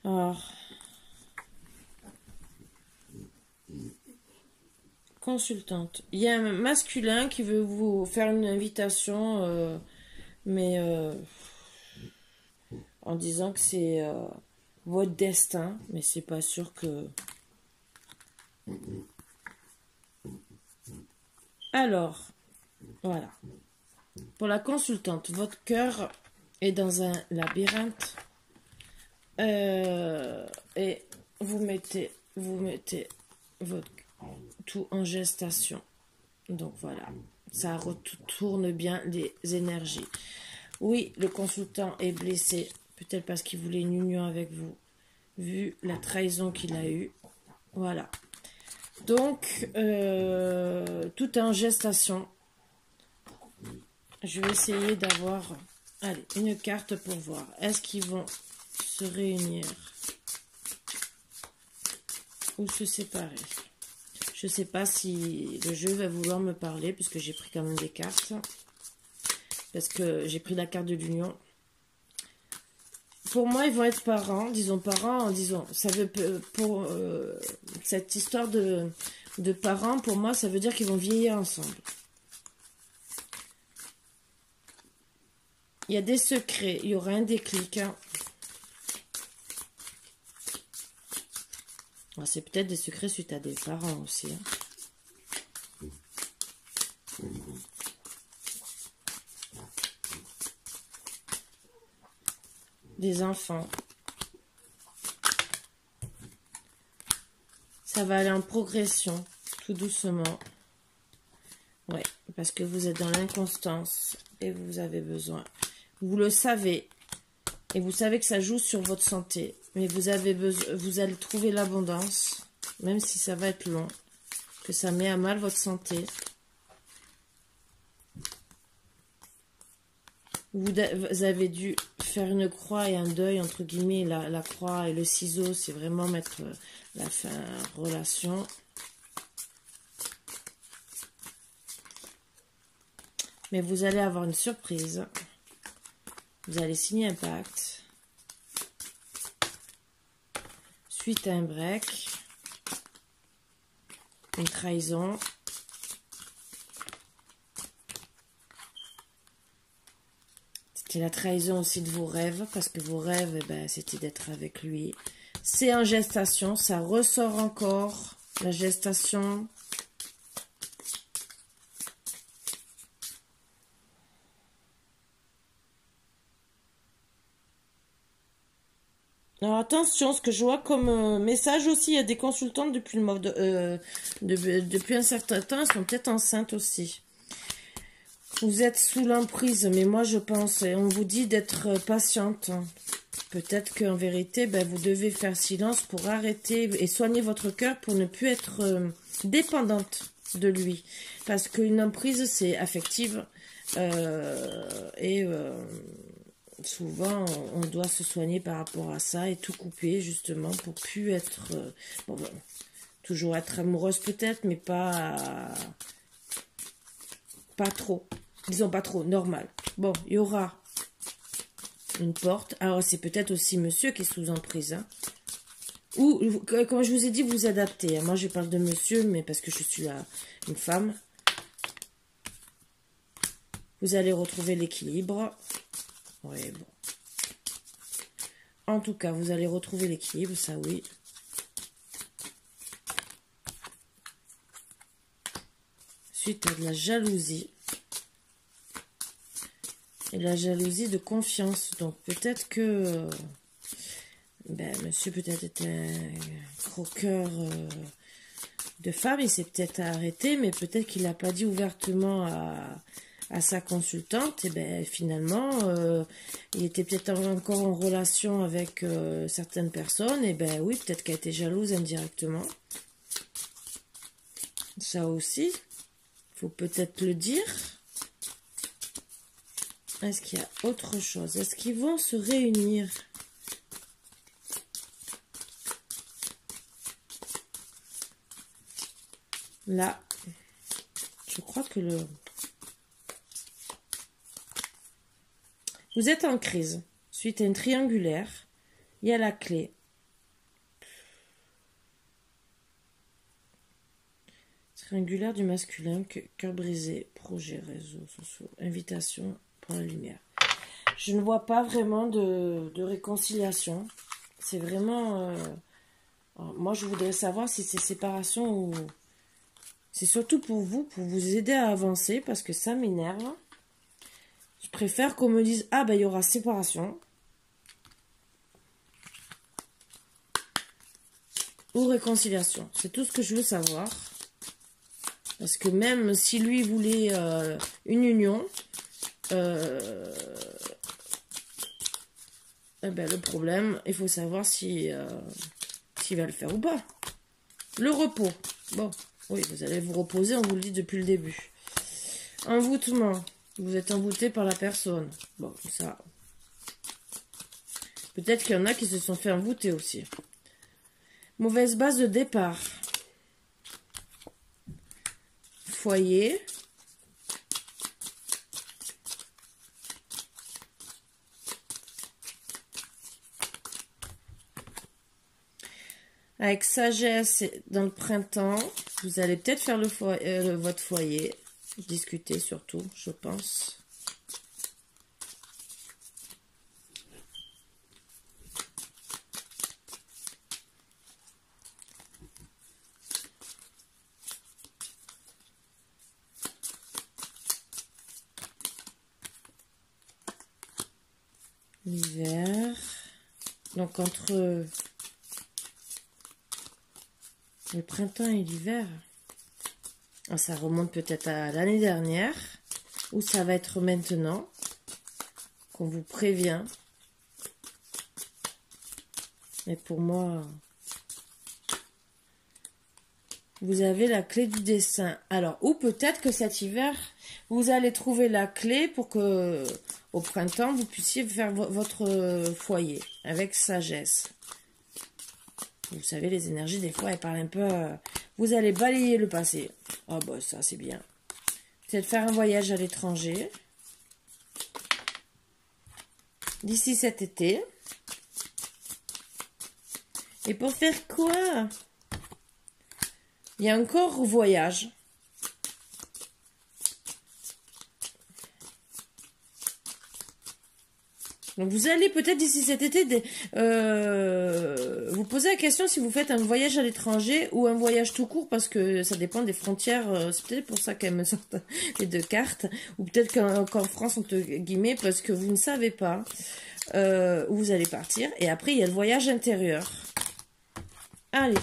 Alors, consultante. Il y a un masculin qui veut vous faire une invitation, mais en disant que c'est votre destin, mais c'est pas sûr que... Alors, voilà. Pour la consultante, votre cœur est dans un labyrinthe et vous mettez votre tout en gestation. Donc voilà, ça retourne bien les énergies. Oui, le consultant est blessé, peut-être parce qu'il voulait une union avec vous, vu la trahison qu'il a eue. Voilà. Donc, tout est en gestation. Je vais essayer d'avoir, allez, une carte pour voir. Est-ce qu'ils vont se réunir ou se séparer? Je ne sais pas si le jeu va vouloir me parler, puisque j'ai pris quand même des cartes. Parce que j'ai pris la carte de l'union. Pour moi, ils vont être parents, disons, ça veut, pour cette histoire de parents, pour moi, ça veut dire qu'ils vont vieillir ensemble. Il y a des secrets, il y aura un déclic. Hein. C'est peut-être des secrets suite à des parents aussi. Hein. Des enfants. Ça va aller en progression, tout doucement. Ouais, parce que vous êtes dans l'inconstance et vous avez besoin. Vous le savez. Et vous savez que ça joue sur votre santé. Mais vous allez trouver l'abondance, même si ça va être long, que ça met à mal votre santé. Vous avez dû faire une croix et un deuil, entre guillemets. La croix et le ciseau, c'est vraiment mettre la fin relation. Mais vous allez avoir une surprise. Vous allez signer un pacte. Suite à un break. Une trahison. C'était la trahison aussi de vos rêves, parce que vos rêves, eh ben, c'était d'être avec lui. C'est en gestation, ça ressort encore, la gestation. Alors attention, ce que je vois comme message aussi, il y a des consultantes depuis depuis un certain temps, elles sont peut-être enceintes aussi. Vous êtes sous l'emprise, mais moi je pense, et on vous dit d'être patiente. Peut-être qu'en vérité, ben, vous devez faire silence pour arrêter et soigner votre cœur pour ne plus être dépendante de lui. Parce qu'une emprise, c'est affective. Souvent, on doit se soigner par rapport à ça et tout couper, justement, pour plus être... toujours être amoureuse peut-être, mais pas trop. Disons pas trop, normal. Bon, il y aura une porte. Alors, c'est peut-être aussi monsieur qui est sous emprise. Hein. Ou, comme je vous ai dit, vous adaptez. Moi, je parle de monsieur, mais parce que je suis une femme. Vous allez retrouver l'équilibre. Oui, bon. En tout cas, vous allez retrouver l'équilibre, ça oui. Suite à de la jalousie. Et la jalousie de confiance. Donc peut-être que monsieur peut-être était un croqueur de femme. Il s'est peut-être arrêté, mais peut-être qu'il n'a pas dit ouvertement à sa consultante. Et ben finalement, il était peut-être encore en relation avec certaines personnes. Et ben oui, peut-être qu'elle était jalouse indirectement. Ça aussi, il faut peut-être le dire. Est-ce qu'il y a autre chose? Est-ce qu'ils vont se réunir? Là, je crois que vous êtes en crise. Suite à une triangulaire, il y a la clé. Triangulaire du masculin, cœur brisé, projet, réseaux sociaux, invitation pour la lumière. Je ne vois pas vraiment de réconciliation. C'est vraiment... moi, je voudrais savoir si c'est séparation ou... C'est surtout pour vous aider à avancer, parce que ça m'énerve. Je préfère qu'on me dise, ah ben il y aura séparation. Ou réconciliation. C'est tout ce que je veux savoir. Parce que même si lui voulait une union, le problème, il faut savoir s'il va le faire ou pas. Le repos. Bon, oui, vous allez vous reposer, on vous le dit depuis le début. Envoûtement. Vous êtes envoûté par la personne. Bon, ça. Peut-être qu'il y en a qui se sont fait envoûter aussi. Mauvaise base de départ. Foyer. Avec sagesse dans le printemps, vous allez peut-être faire votre foyer. Discuter surtout, je pense. L'hiver. Donc entre le printemps et l'hiver, ça remonte peut-être à l'année dernière, ou ça va être maintenant qu'on vous prévient. Mais pour moi, vous avez la clé du dessin. Alors, ou peut-être que cet hiver, vous allez trouver la clé pour que, au printemps, vous puissiez faire votre foyer avec sagesse. Vous savez, les énergies, des fois, elles parlent un peu... vous allez balayer le passé. Ah bah ça, c'est bien. Peut-être faire un voyage à l'étranger. D'ici cet été. Et pour faire quoi? Il y a encore voyage. Donc vous allez peut-être d'ici cet été vous poser la question si vous faites un voyage à l'étranger ou un voyage tout court, parce que ça dépend des frontières. C'est peut-être pour ça qu'elles me sortent les deux cartes. Ou peut-être qu'en France, entre guillemets, parce que vous ne savez pas où vous allez partir. Et après, il y a le voyage intérieur. Allez.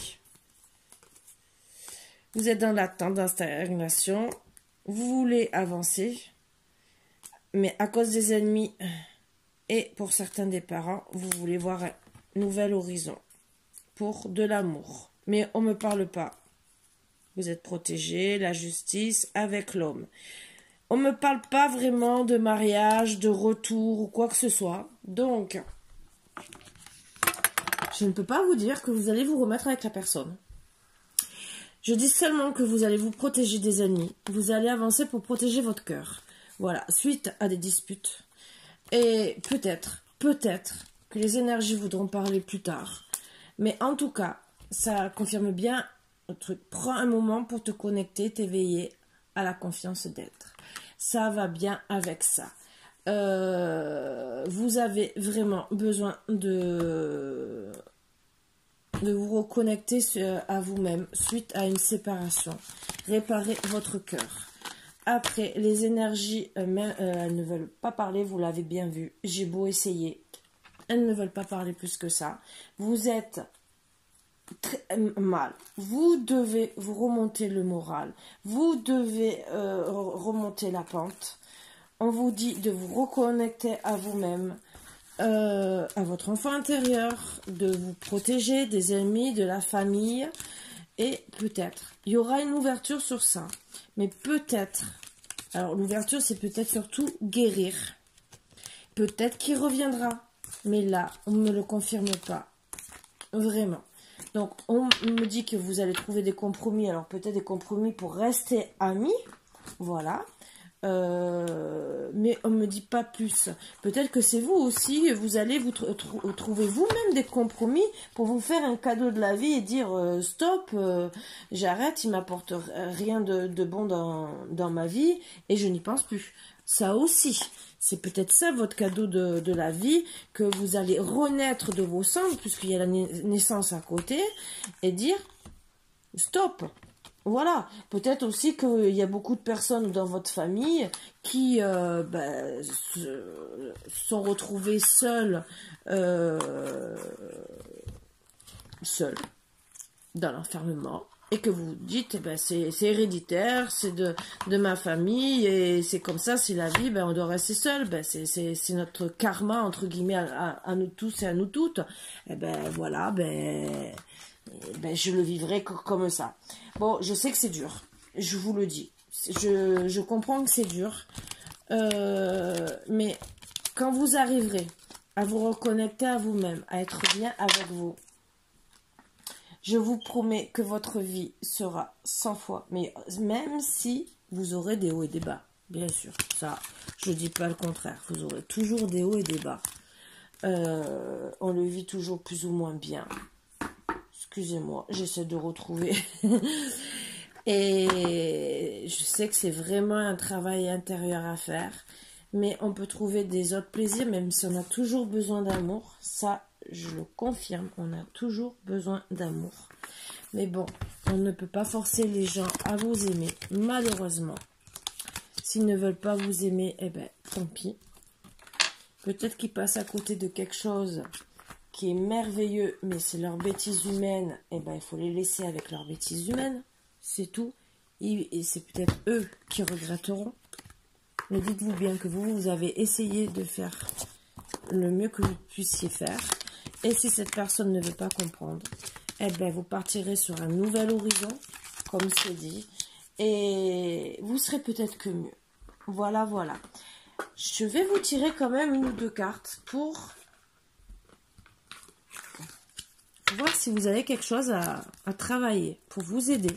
Vous êtes dans l'attente de stagnation. Vous voulez avancer. Mais à cause des ennemis... Et pour certains des parents, vous voulez voir un nouvel horizon pour de l'amour. Mais on ne me parle pas. Vous êtes protégé, la justice, avec l'homme. On ne me parle pas vraiment de mariage, de retour ou quoi que ce soit. Donc, je ne peux pas vous dire que vous allez vous remettre avec la personne. Je dis seulement que vous allez vous protéger des ennemis. Vous allez avancer pour protéger votre cœur. Voilà, suite à des disputes. Et peut-être que les énergies voudront parler plus tard. Mais en tout cas, ça confirme bien le truc. Prends un moment pour te connecter, t'éveiller à la confiance d'être. Ça va bien avec ça. Vous avez vraiment besoin de vous reconnecter à vous-même suite à une séparation. Réparer votre cœur. Après, les énergies, elles ne veulent pas parler, vous l'avez bien vu. J'ai beau essayer, elles ne veulent pas parler plus que ça. Vous êtes très mal. Vous devez vous remonter le moral. Vous devez remonter la pente. On vous dit de vous reconnecter à vous-même, à votre enfant intérieur, de vous protéger des ennemis, de la famille. Et peut-être, il y aura une ouverture sur ça. Mais peut-être, alors l'ouverture c'est peut-être surtout guérir. Peut-être qu'il reviendra. Mais là, on ne me le confirme pas. Vraiment. Donc, on me dit que vous allez trouver des compromis. Alors peut-être des compromis pour rester amis. Voilà. Mais on ne me dit pas plus. Peut-être que c'est vous aussi, vous allez vous trouver vous-même des compromis pour vous faire un cadeau de la vie et dire stop, j'arrête, il m'apporte rien de bon dans ma vie et je n'y pense plus. Ça aussi, c'est peut-être ça votre cadeau de la vie, que vous allez renaître de vos cendres, puisqu'il y a la naissance à côté, et dire stop. Voilà, peut-être aussi qu'il y a beaucoup de personnes dans votre famille qui sont retrouvées seules dans l'enfermement et que vous dites c'est héréditaire, c'est de ma famille et c'est comme ça, c'est la vie, on doit rester seul, c'est notre karma entre guillemets à nous tous et à nous toutes. Et voilà, je le vivrai comme ça. Bon, je sais que c'est dur. Je vous le dis. Je comprends que c'est dur. Mais quand vous arriverez à vous reconnecter à vous-même, à être bien avec vous, je vous promets que votre vie sera 100 fois meilleure. Même si vous aurez des hauts et des bas. Bien sûr. Ça, je ne dis pas le contraire. Vous aurez toujours des hauts et des bas. On le vit toujours plus ou moins bien. Excusez-moi, j'essaie de retrouver. Et je sais que c'est vraiment un travail intérieur à faire. Mais on peut trouver des autres plaisirs, même si on a toujours besoin d'amour. Ça, je le confirme, on a toujours besoin d'amour. Mais bon, on ne peut pas forcer les gens à vous aimer, malheureusement. S'ils ne veulent pas vous aimer, tant pis. Peut-être qu'ils passent à côté de quelque chose qui est merveilleux, mais c'est leur bêtise humaine, il faut les laisser avec leur bêtise humaine, c'est tout. Et c'est peut-être eux qui regretteront. Mais dites-vous bien que vous avez essayé de faire le mieux que vous puissiez faire. Et si cette personne ne veut pas comprendre, eh bien, vous partirez sur un nouvel horizon, comme c'est dit. Et vous serez peut-être que mieux. Voilà, voilà. Je vais vous tirer quand même une ou deux cartes pour voir si vous avez quelque chose à travailler, pour vous aider.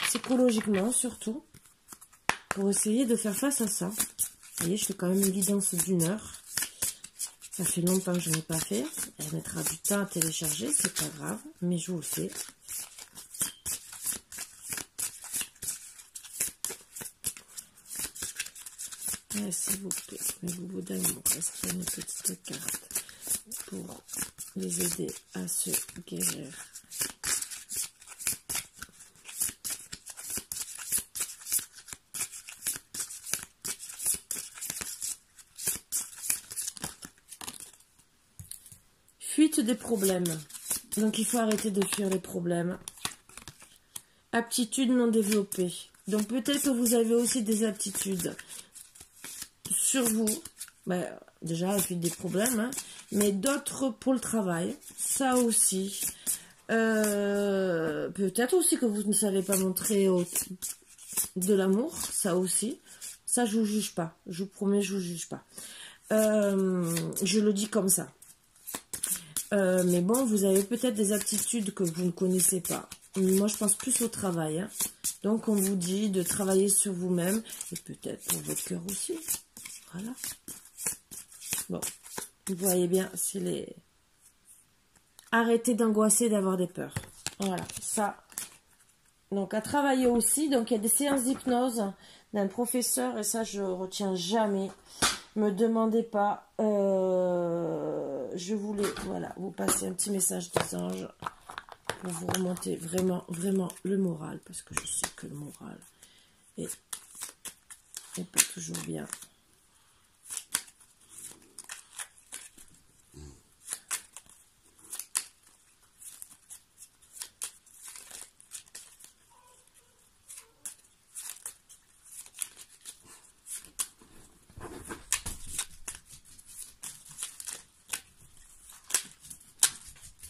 Psychologiquement, surtout. Pour essayer de faire face à ça. Vous voyez, je fais quand même une guidance d'1 heure. Ça fait longtemps que je n'ai pas fait. Elle mettra du temps à télécharger, c'est pas grave, mais je vous le fais. S'il vous plaît, mes boubous d'amour, est-ce qu'il y a une petite carte pour les aider à se guérir? Fuite des problèmes. Donc il faut arrêter de fuir les problèmes. Aptitudes non développées. Donc peut-être que vous avez aussi des aptitudes sur vous. Ben, déjà la fuite des problèmes, hein, mais d'autres pour le travail. Ça aussi. Peut-être aussi que vous ne savez pas montrer de l'amour. Ça aussi. Ça je vous juge pas. Je vous promets, je vous juge pas. Je le dis comme ça. Mais bon, vous avez peut-être des aptitudes que vous ne connaissez pas. Moi, je pense plus au travail. Hein. Donc, on vous dit de travailler sur vous-même. Et peut-être pour votre cœur aussi. Voilà. Bon. Vous voyez bien, c'est les... Arrêtez d'angoisser, d'avoir des peurs. Voilà, ça. Donc, à travailler aussi. Donc, il y a des séances d'hypnose d'un professeur. Et ça, je retiens jamais. Me demandez pas, je voulais, voilà, vous passer un petit message des anges pour vous remonter vraiment, vraiment le moral, parce que je sais que le moral est pas toujours bien.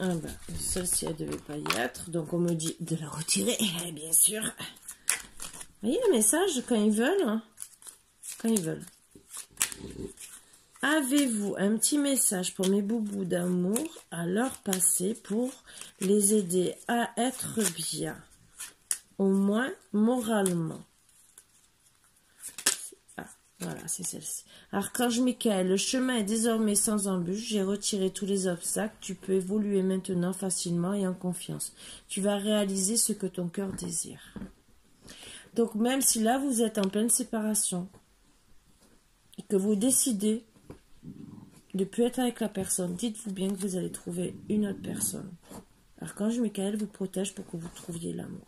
Ah ben, celle-ci, elle devait pas y être. Donc, on me dit de la retirer, bien sûr. Vous voyez le message quand ils veulent, hein, quand ils veulent. Avez-vous un petit message pour mes boubous d'amour à leur passer pour les aider à être bien, au moins moralement? Voilà, c'est celle-ci. Archange Michael, le chemin est désormais sans embûche. J'ai retiré tous les obstacles. Tu peux évoluer maintenant facilement et en confiance. Tu vas réaliser ce que ton cœur désire. Donc, même si là, vous êtes en pleine séparation et que vous décidez de ne plus être avec la personne, dites-vous bien que vous allez trouver une autre personne. Archange Michael vous protège pour que vous trouviez l'amour.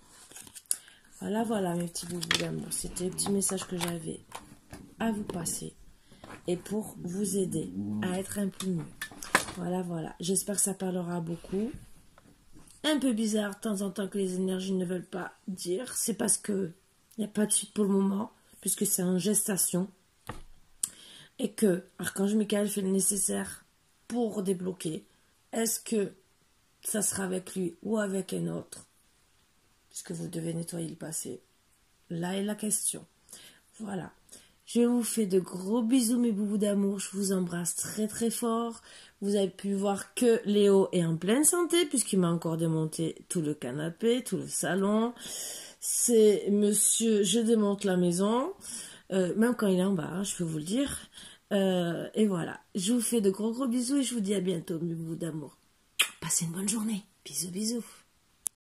Voilà, voilà, mes petits boubous d'amour. C'était le petit message que j'avais à vous passer et pour vous aider à être un peu mieux. Voilà, voilà. J'espère que ça parlera beaucoup. Un peu bizarre de temps en temps que les énergies ne veulent pas dire. C'est parce que il n'y a pas de suite pour le moment, puisque c'est en gestation. Et que Archange Michael fait le nécessaire pour débloquer. Est-ce que ça sera avec lui ou avec un autre? Puisque vous devez nettoyer le passé. Là est la question. Voilà. Je vous fais de gros bisous, mes boubous d'amour. Je vous embrasse très très fort. Vous avez pu voir que Léo est en pleine santé, puisqu'il m'a encore démonté tout le canapé, tout le salon. C'est monsieur, je démonte la maison. Même quand il est en bas, hein, je peux vous le dire. Et voilà. Je vous fais de gros bisous et je vous dis à bientôt, mes boubous d'amour. Passez une bonne journée. Bisous, bisous.